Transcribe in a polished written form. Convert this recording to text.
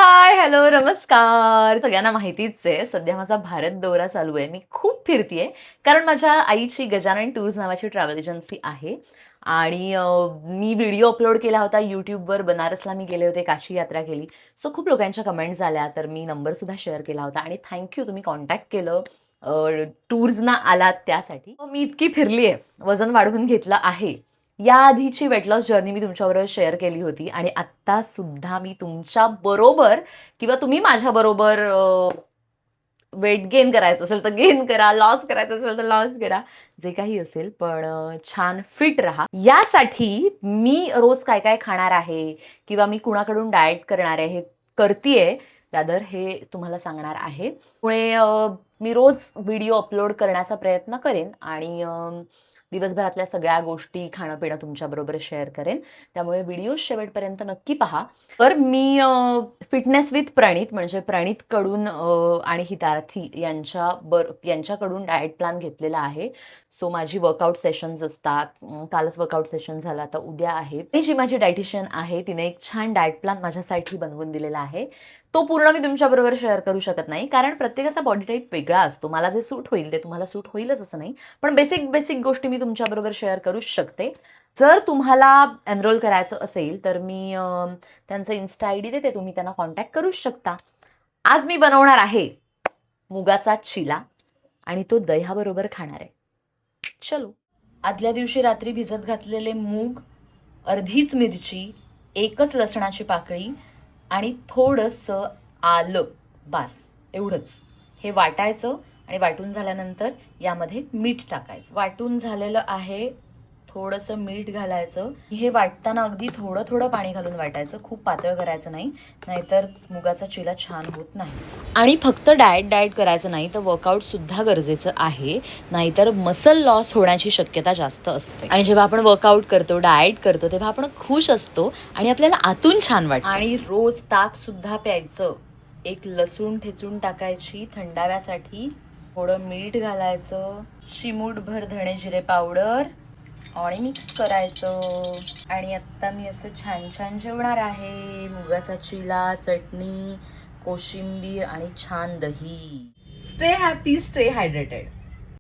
हाय, hello, नमस्कार. सगळ्यांना माहितीच आहे, सध्या माझा भारत दौरा चालू आहे. मी खूप फिरतीये, कारण माझ्या आईची गजानन टूर्स नावाची ट्रॅव्हल एजन्सी आहे. आणि मी व्हिडिओ अपलोड केला होता यूट्यूबवर. बनारसला मी गेले होते, काशी यात्रा केली. सो खूप लोकांच्या कमेंट्स आल्या, तर मी नंबरसुद्धा शेअर केला होता. आणि थँक्यू, तुम्ही कॉन्टॅक्ट केलं, टूर्सना आलात त्यासाठी. मी इतकी फिरली आहे, वजन वाढवून घेतलं आहे. याआधीची वेट लॉस जर्नी मी तुमच्याबरोबर शेअर केली होती आणि आत्ता सुद्धा मी तुमच्या बरोबर किंवा तुम्ही माझ्या बरोबर वेट गेन करायचं असेल तर गेन करा, लॉस करायचं असेल तर लॉस करा, जे काही असेल, पण छान फिट राहा. यासाठी मी रोज काय काय खाणार आहे किंवा मी कुणाकडून डाएट करणार आहे, हे करतीये रादर, हे तुम्हाला सांगणार आहे. पुढे मी रोज व्हिडिओ अपलोड करण्याचा प्रयत्न करेन आणि दिवसभरातल्या सगळ्या गोष्टी, खाणं पिणं तुमच्याबरोबर शेअर करेन. त्यामुळे व्हिडिओ शेवटपर्यंत नक्की पहा. तर मी फिटनेस विथ प्रणित म्हणजे प्रणितकडून आणि हितार्थी यांच्याकडून डाएट प्लॅन घेतलेला आहे. सो माझी वर्कआउट सेशन्स असतात. कालच वर्कआउट सेशन झालं, आता उद्या आहे. आणि जी माझी डायटिशियन आहे तिने एक छान डाएट प्लॅन माझ्यासाठी बनवून दिलेला आहे. तो पूर्ण मी तुमच्याबरोबर शेअर करू शकत नाही, कारण प्रत्येकाचा बॉडी टाईप वेगळा असतो. मला जे सूट होईल ते तुम्हाला सूट होईलच असं नाही. पण बेसिक बेसिक गोष्टी मी तुमच्याबरोबर शेअर करूच शकते. जर तुम्हाला एनरोल करायचं असेल तर मी त्यांचं इन्स्टा आय डी देते, तुम्ही त्यांना कॉन्टॅक्ट करूच शकता. आज मी बनवणार आहे मुगाचा चिला आणि तो दह्याबरोबर खाणार आहे. चलो. आदल्या दिवशी रात्री भिजत घातलेले मूग, अर्धीच मिरची, एकच लसणाची पाकळी आणि थोडंसं आलं, बास एवढंच. हे वाटायचं आणि वाटून झाल्यानंतर यामध्ये मीठ टाकायचं. वाटून झालेलं आहे, थोडंसं मीठ घालायचं. हे वाटताना अगदी थोडं थोडं पाणी घालून वाटायचं, खूप पातळ करायचं नाही, नाहीतर मुगाचा चिला छान होत नाही. आणि फक्त डाएट करायचं नाही, तर वर्कआउट सुद्धा गरजेचं आहे, नाहीतर मसल लॉस होण्याची शक्यता जास्त असते. आणि जेव्हा आपण वर्कआउट करतो, डाएट करतो, तेव्हा आपण खुश असतो आणि आपल्याला आतून छान वाटतं. आणि रोज ताक सुद्धा प्यायचं. एक लसूण ठेचून टाकायची थंडाव्यासाठी, थोडं मीठ घालायचं, चिमूटभर धणे जिरे पावडर आणि मिक्स करायचं. आणि आत्ता मी असं छान छान जेवणार आहे. मुगाचा चिला, चटणी, कोशिंबीर आणि छान दही. Stay happy, stay hydrated.